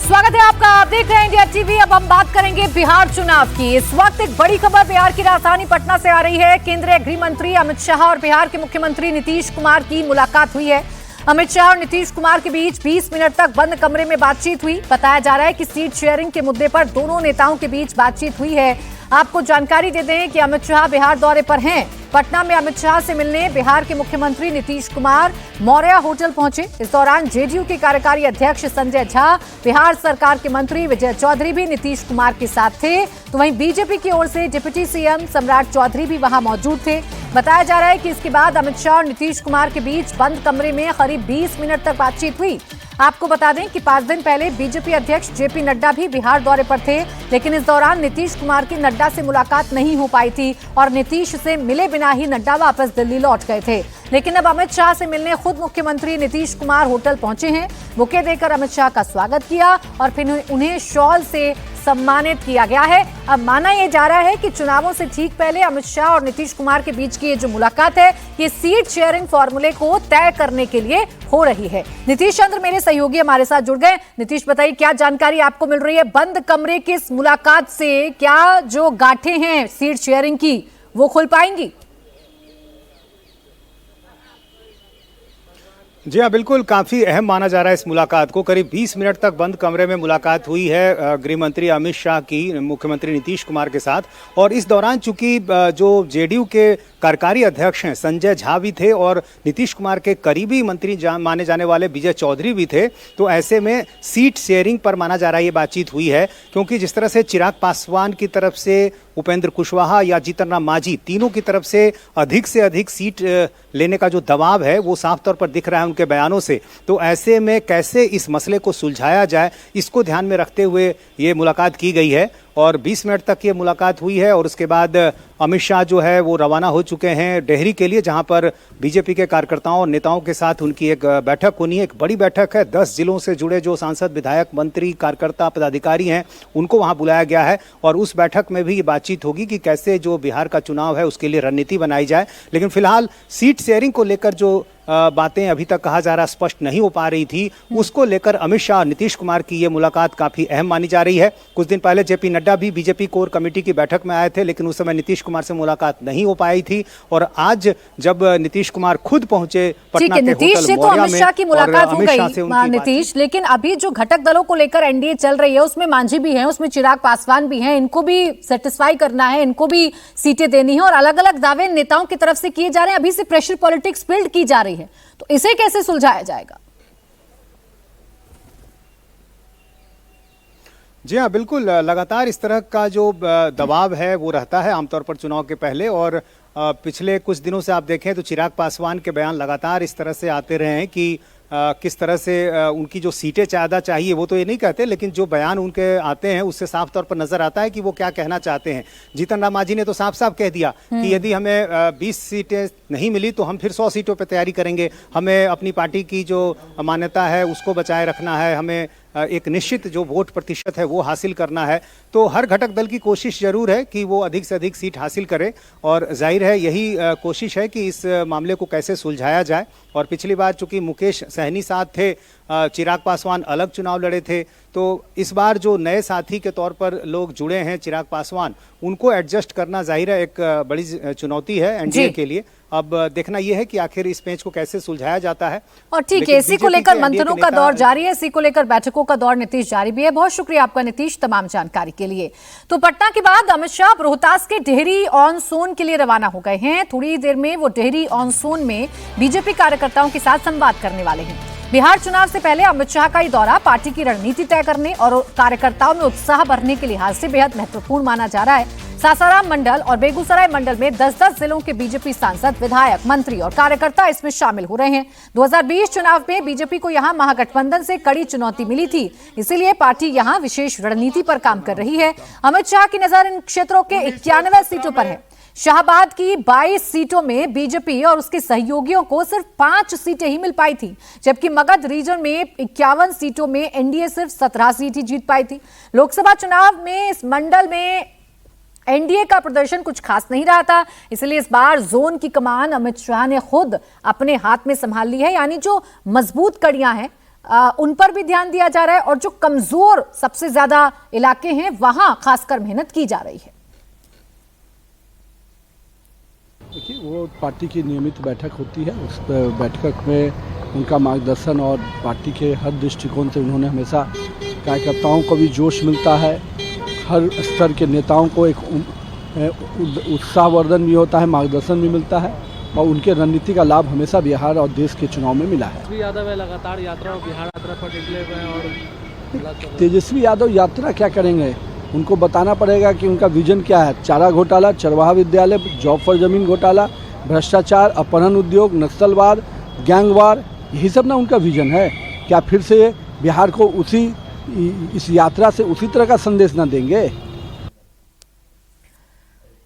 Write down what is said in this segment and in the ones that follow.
स्वागत है आपका। आप देख रहे हैं इंडिया टीवी। अब हम बात करेंगे बिहार चुनाव की। इस वक्त एक बड़ी खबर बिहार की राजधानी पटना से आ रही है। केंद्रीय गृह मंत्री अमित शाह और बिहार के मुख्यमंत्री नीतीश कुमार की मुलाकात हुई है। अमित शाह और नीतीश कुमार के बीच 20 मिनट तक बंद कमरे में बातचीत हुई। बताया जा रहा है कि सीट शेयरिंग के मुद्दे पर दोनों नेताओं के बीच बातचीत हुई है। आपको जानकारी दे दें कि अमित शाह बिहार दौरे पर हैं। पटना में अमित शाह से मिलने बिहार के मुख्यमंत्री नीतीश कुमार मौर्या होटल पहुंचे। इस दौरान जेडीयू के कार्यकारी अध्यक्ष संजय झा, बिहार सरकार के मंत्री विजय चौधरी भी नीतीश कुमार के साथ थे। तो वहीं बीजेपी की ओर से डिप्टी सीएम सम्राट चौधरी भी वहां मौजूद थे। बताया जा रहा है कि इसके बाद अमित शाह और नीतीश कुमार के बीच बंद कमरे में करीब 20 मिनट तक बातचीत हुई। आपको बता दें कि 5 दिन पहले बीजेपी अध्यक्ष जेपी नड्डा भी बिहार दौरे पर थे, लेकिन इस दौरान नीतीश कुमार की नड्डा से मुलाकात नहीं हो पाई थी और नीतीश से मिले बिना ही नड्डा वापस दिल्ली लौट गए थे। लेकिन अब अमित शाह से मिलने खुद मुख्यमंत्री नीतीश कुमार होटल पहुंचे हैं। बुके देकर अमित शाह का स्वागत किया और फिर उन्हें शॉल से सम्मानित किया गया है। अब माना यह जा रहा है कि चुनावों से ठीक पहले अमित शाह और नीतीश कुमार के बीच की ये जो मुलाकात है, ये सीट शेयरिंग फॉर्मूले को तय करने के लिए हो रही है। नीतीश चंद्र मेरे सहयोगी हमारे साथ जुड़ गए। नीतीश, बताइए क्या जानकारी आपको मिल रही है बंद कमरे की इस मुलाकात से? क्या जो गांठें हैं सीट शेयरिंग की वो खुल पाएंगी? जी हाँ, बिल्कुल काफ़ी अहम माना जा रहा है इस मुलाकात को। करीब 20 मिनट तक बंद कमरे में मुलाकात हुई है गृह मंत्री अमित शाह की मुख्यमंत्री नीतीश कुमार के साथ। और इस दौरान चूंकि जो जेडीयू के कार्यकारी अध्यक्ष हैं संजय झा भी थे और नीतीश कुमार के करीबी मंत्री माने जाने वाले विजय चौधरी भी थे, तो ऐसे में सीट शेयरिंग पर माना जा रहा है ये बातचीत हुई है। क्योंकि जिस तरह से चिराग पासवान की तरफ से उपेंद्र कुशवाहा या जीतन राम मांझी तीनों की तरफ से अधिक सीट लेने का जो दबाव है वो साफ तौर पर दिख रहा है उनके बयानों से। तो ऐसे में कैसे इस मसले को सुलझाया जाए, इसको ध्यान में रखते हुए ये मुलाकात की गई है। और 20 मिनट तक ये मुलाकात हुई है और उसके बाद अमित शाह जो है वो रवाना हो चुके हैं डेहरी के लिए, जहां पर बीजेपी के कार्यकर्ताओं और नेताओं के साथ उनकी एक बैठक होनी है। एक बड़ी बैठक है। 10 जिलों से जुड़े जो सांसद, विधायक, मंत्री, कार्यकर्ता, पदाधिकारी हैं उनको वहां बुलाया गया है और उस बैठक में भी ये बातचीत होगी कि कैसे जो बिहार का चुनाव है उसके लिए रणनीति बनाई जाए। लेकिन फिलहाल सीट शेयरिंग को लेकर जो बातें अभी तक कहा जा रहा स्पष्ट नहीं हो पा रही थी, उसको लेकर अमित शाह और नीतीश कुमार की ये मुलाकात काफी अहम मानी जा रही है। कुछ दिन पहले जेपी नड्डा भी बीजेपी कोर कमेटी की बैठक में आए थे, लेकिन उस समय नीतीश कुमार से मुलाकात नहीं हो पाई थी। और आज जब नीतीश कुमार खुद पहुंचे पटना के होटल मौर्या में, अमित की मुलाकात हो गई नीतीश, लेकिन अभी जो घटक दलों को लेकर एनडीए चल रही है उसमें मांझी भी है, उसमें चिराग पासवान भी हैं, इनको भी सेटिस्फाई करना है, इनको भी सीटें देनी है और अलग अलग दावे नेताओं की तरफ से किए जा रहे हैं। अभी से प्रेशर पॉलिटिक्स बिल्ड की जा रही है, तो इसे कैसे सुलझाया जाएगा? जी हाँ, बिल्कुल लगातार इस तरह का जो दबाव है वो रहता है आमतौर पर चुनाव के पहले। और पिछले कुछ दिनों से आप देखें तो चिराग पासवान के बयान लगातार इस तरह से आते रहे हैं कि किस तरह से उनकी जो सीटें ज़्यादा चाहिए वो तो ये नहीं कहते, लेकिन जो बयान उनके आते हैं उससे साफ तौर पर नजर आता है कि वो क्या कहना चाहते हैं। जीतन राम मांझी ने तो साफ साफ कह दिया कि यदि हमें 20 सीटें नहीं मिली तो हम फिर 100 सीटों पर तैयारी करेंगे। हमें अपनी पार्टी की जो मान्यता है उसको बचाए रखना है, हमें एक निश्चित जो वोट प्रतिशत है वो हासिल करना है। तो हर घटक दल की कोशिश जरूर है कि वो अधिक से अधिक सीट हासिल करे और जाहिर है यही कोशिश है कि इस मामले को कैसे सुलझाया जाए। और पिछली बार चूंकि मुकेश सहनी साथ थे, चिराग पासवान अलग चुनाव लड़े थे, तो इस बार जो नए साथी के तौर पर लोग जुड़े हैं चिराग पासवान, उनको एडजस्ट करना जाहिर है एक बड़ी चुनौती है एनडीए के लिए। अब देखना यह है कि आखिर इस पेच को कैसे सुलझाया जाता है। और ठीक है, इसी को लेकर मंथनों का दौर जारी है, इसी को लेकर बैठकों का दौर नीतीश जारी भी है। बहुत शुक्रिया आपका नीतीश तमाम जानकारी के लिए। तो पटना के बाद अमित शाह रोहतास के डेहरी ऑन सोन के लिए रवाना हो गए हैं। थोड़ी देर में वो डेहरी ऑन सोन में बीजेपी कार्यकर्ताओं के साथ संवाद करने वाले हैं। बिहार चुनाव से पहले अमित शाह का ये दौरा पार्टी की रणनीति तय करने और कार्यकर्ताओं में उत्साह भरने के लिहाज से बेहद महत्वपूर्ण माना जा रहा है। सासाराम मंडल और बेगूसराय मंडल में 10-10 जिलों के बीजेपी सांसद, विधायक, मंत्री और कार्यकर्ता इसमें शामिल हो रहे हैं। 2020 चुनाव में बीजेपी को यहां महागठबंधन से कड़ी चुनौती मिली थी, इसीलिए पार्टी यहां विशेष रणनीति पर काम कर रही है। अमित शाह की नजर इन क्षेत्रों के 91 सीटों पर है। शाहबाद की 22 सीटों में बीजेपी और उसके सहयोगियों को सिर्फ 5 सीटें ही मिल पाई थी, जबकि मगध रीजन में 51 सीटों में एनडीए सिर्फ 17 सीट ही जीत पाई थी। लोकसभा चुनाव में इस मंडल में एनडीए का प्रदर्शन कुछ खास नहीं रहा था, इसलिए इस बार जोन की कमान अमित शाह ने खुद अपने हाथ में संभाल ली है। यानी जो मजबूत कड़ियां हैं उन पर भी ध्यान दिया जा रहा है और जो कमजोर सबसे ज्यादा इलाके हैं वहां खासकर मेहनत की जा रही है? देखिए, वो पार्टी की नियमित बैठक होती है, उस बैठक में उनका मार्गदर्शन और पार्टी के हर दृष्टिकोण से उन्होंने हमेशा कार्यकर्ताओं को भी जोश मिलता है, हर स्तर के नेताओं को एक उत्साहवर्धन भी होता है, मार्गदर्शन भी मिलता है और उनके रणनीति का लाभ हमेशा बिहार और देश के चुनाव में मिला है। तेजस्वी यादव है लगातार यात्रा और बिहार यात्रा पर निकले हुए हैं और तेजस्वी यादव यात्रा क्या करेंगे, उनको बताना पड़ेगा कि उनका विजन क्या है। चारा घोटाला, चरवाहा विद्यालय, जॉब फॉर जमीन घोटाला, भ्रष्टाचार, अपहरण उद्योग, नक्सलवाद, गैंगवार, यही सब ना उनका विजन है। क्या फिर से बिहार को इस यात्रा से उसी तरह का संदेश ना देंगे?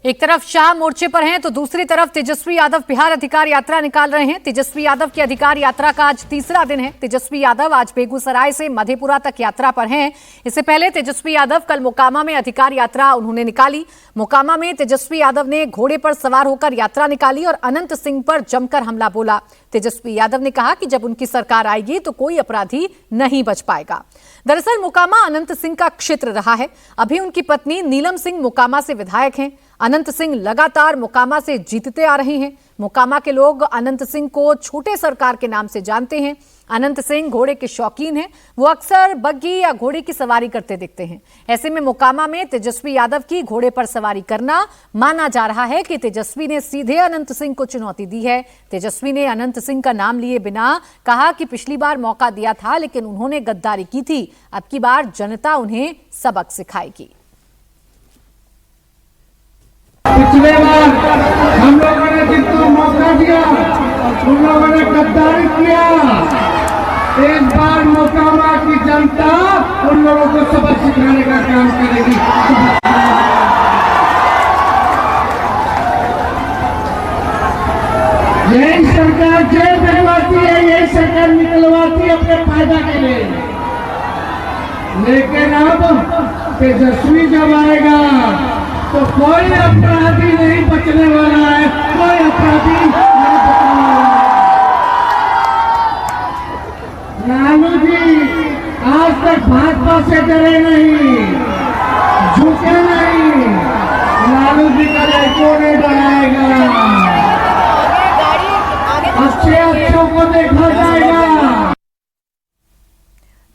एक तरफ शाह मोर्चे पर हैं तो दूसरी तरफ तेजस्वी यादव बिहार अधिकार यात्रा निकाल रहे हैं। तेजस्वी यादव की अधिकार यात्रा का आज तीसरा दिन है। तेजस्वी यादव आज बेगूसराय से मधेपुरा तक यात्रा पर हैं। इससे पहले तेजस्वी यादव कल मोकामा में अधिकार यात्रा उन्होंने निकाली। मोकामा में तेजस्वी यादव ने घोड़े पर सवार होकर यात्रा निकाली और अनंत सिंह पर जमकर हमला बोला। तेजस्वी यादव ने कहा कि जब उनकी सरकार आएगी तो कोई अपराधी नहीं बच पाएगा। दरअसल मोकामा अनंत सिंह का क्षेत्र रहा है। अभी उनकी पत्नी नीलम सिंह मोकामा से विधायक हैं। अनंत सिंह लगातार मोकामा से जीतते आ रहे हैं। मोकामा के लोग अनंत सिंह को छोटे सरकार के नाम से जानते हैं। अनंत सिंह घोड़े के शौकीन हैं। वो अक्सर बग्गी या घोड़े की सवारी करते दिखते हैं। ऐसे में मोकामा में तेजस्वी यादव की घोड़े पर सवारी करना माना जा रहा है कि तेजस्वी ने सीधे अनंत सिंह को चुनौती दी है। तेजस्वी ने अनंत सिंह का नाम लिए बिना कहा कि पिछली बार मौका दिया था लेकिन उन्होंने गद्दारी की थी, अब की बार जनता उन्हें सबक सिखाएगी। पिछले बार हम लोगों ने जिनको मौका दिया उन लोगों ने गद्दारी किया। एक बार मोकामा की जनता उन लोगों को सबक सिखाने का काम करेगी। यही सरकार जेल बनवाती है, यही सरकार निकलवाती है अपने फायदा के लिए। लेकिन अब तेजस्वी जब आएगा तो कोई अपराधी नहीं बचने वाला है, कोई अपराधी नहीं बचने वाला है। लालू जी आज तक भाजपा से डरे नहीं, झुके नहीं। लालू जी का लड़कों ने डराएगा, अच्छों को देखा जाएगा।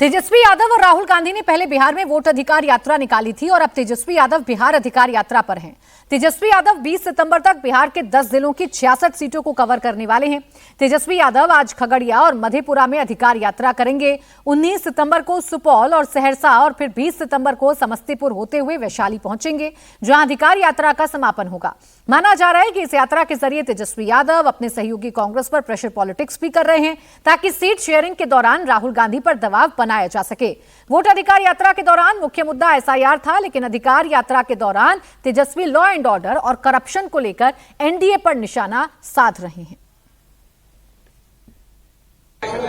तेजस्वी यादव और राहुल गांधी ने पहले बिहार में वोट अधिकार यात्रा निकाली थी और अब तेजस्वी यादव बिहार अधिकार यात्रा पर हैं। तेजस्वी यादव 20 सितंबर तक बिहार के 10 जिलों की 66 सीटों को कवर करने वाले हैं। तेजस्वी यादव आज खगड़िया और मधेपुरा में अधिकार यात्रा करेंगे। 19 सितंबर को सुपौल और सहरसा और फिर 20 सितंबर को समस्तीपुर होते हुए वैशाली पहुंचेंगे, जहां अधिकार यात्रा का समापन होगा। माना जा रहा है कि इस यात्रा के जरिए तेजस्वी यादव अपने सहयोगी कांग्रेस पर प्रेशर पॉलिटिक्स भी कर रहे हैं ताकि सीट शेयरिंग के दौरान राहुल गांधी पर दबाव बनाया जा सके। वोट अधिकार यात्रा के दौरान मुख्य मुद्दा एसआईआर था, लेकिन अधिकार यात्रा के दौरान तेजस्वी लॉ एंड ऑर्डर और करप्शन को लेकर एनडीए पर निशाना साध रहे हैं।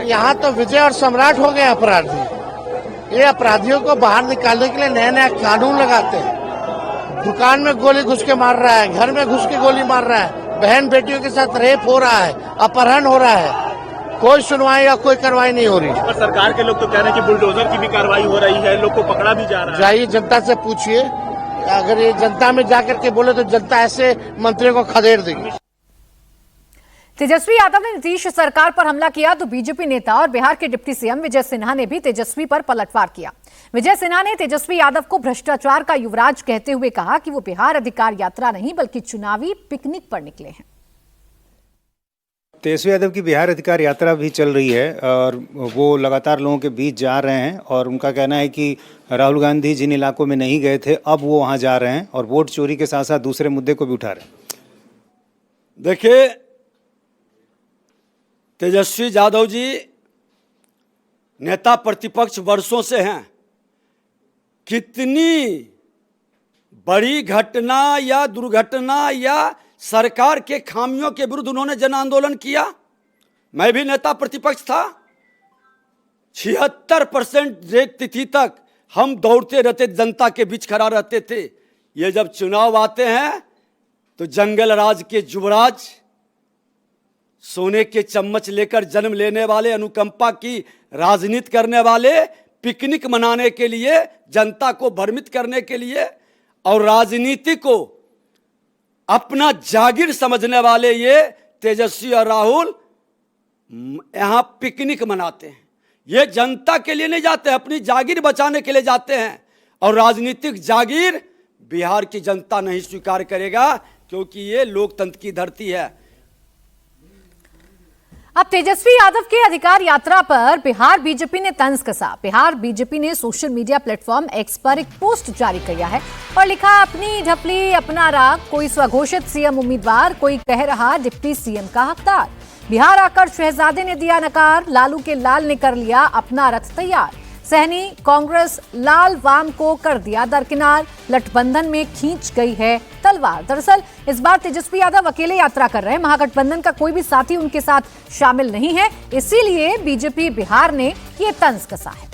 यहाँ तो विजय और सम्राट हो गए अपराधी। ये अपराधियों को बाहर निकालने के लिए नए नए कानून लगाते हैं। दुकान में गोली घुस के मार रहा है, घर में घुस के गोली मार रहा है, बहन बेटियों के साथ रेप हो रहा है, अपहरण हो रहा है। कोई सुनवाई या कोई कार्रवाई नहीं हो रही। पर सरकार के लोग तो कह रहे हैं कि बुलडोजर की भी कार्रवाई हो रही है, लोग को पकड़ा भी जा रहा है। जाइए जनता से पूछिए, अगर ये जनता में जाकर के बोले तो जनता ऐसे मंत्रियों को खदेड़ देगी। तेजस्वी यादव ने नीतीश सरकार पर हमला किया तो बीजेपी नेता और बिहार के डिप्टी सीएम विजय सिन्हा ने भी तेजस्वी पर पलटवार किया। विजय सिन्हा ने तेजस्वी यादव को भ्रष्टाचार का युवराज कहते हुए कहा कि वो बिहार अधिकार यात्रा नहीं बल्कि चुनावी पिकनिक पर निकले हैं। तेजस्वी यादव की बिहार अधिकार यात्रा भी चल रही है और वो लगातार लोगों के बीच जा रहे हैं और उनका कहना है कि राहुल गांधी जिन इलाकों में नहीं गए थे अब वो वहां जा रहे हैं और वोट चोरी के साथ साथ दूसरे मुद्दे को भी उठा रहे हैं। देखिए, तेजस्वी यादव जी नेता प्रतिपक्ष वर्षों से हैं। कितनी बड़ी घटना या दुर्घटना या सरकार के खामियों के विरुद्ध उन्होंने जन आंदोलन किया। मैं भी नेता प्रतिपक्ष था। 76% तिथि तक हम दौड़ते रहते, जनता के बीच खड़ा रहते थे। ये जब चुनाव आते हैं तो जंगल राज के युवराज सोने के चम्मच लेकर जन्म लेने वाले, अनुकंपा की राजनीति करने वाले, पिकनिक मनाने के लिए, जनता को भ्रमित करने के लिए और राजनीति को अपना जागीर समझने वाले ये तेजस्वी और राहुल यहां पिकनिक मनाते हैं। ये जनता के लिए नहीं जाते, अपनी जागीर बचाने के लिए जाते हैं। और राजनीतिक जागीर बिहार की जनता नहीं स्वीकार करेगा, क्योंकि ये लोकतंत्र की धरती है। अब तेजस्वी यादव के अधिकार यात्रा पर बिहार बीजेपी ने तंज कसा। बिहार बीजेपी ने सोशल मीडिया प्लेटफॉर्म एक्स पर एक पोस्ट जारी किया है और लिखा, अपनी ढपली अपना राग, कोई स्वघोषित सीएम उम्मीदवार, कोई कह रहा डिप्टी सीएम का हकदार। बिहार आकर शहजादे ने दिया नकार, लालू के लाल ने कर लिया अपना रथ तैयार। सहनी कांग्रेस लाल वाम को कर दिया दरकिनार, गठबंधन में खींच गई है तलवार। दरअसल इस बार तेजस्वी यादव अकेले यात्रा कर रहे हैं, महागठबंधन का कोई भी साथी उनके साथ शामिल नहीं है, इसीलिए बीजेपी बिहार ने ये तंज कसा है।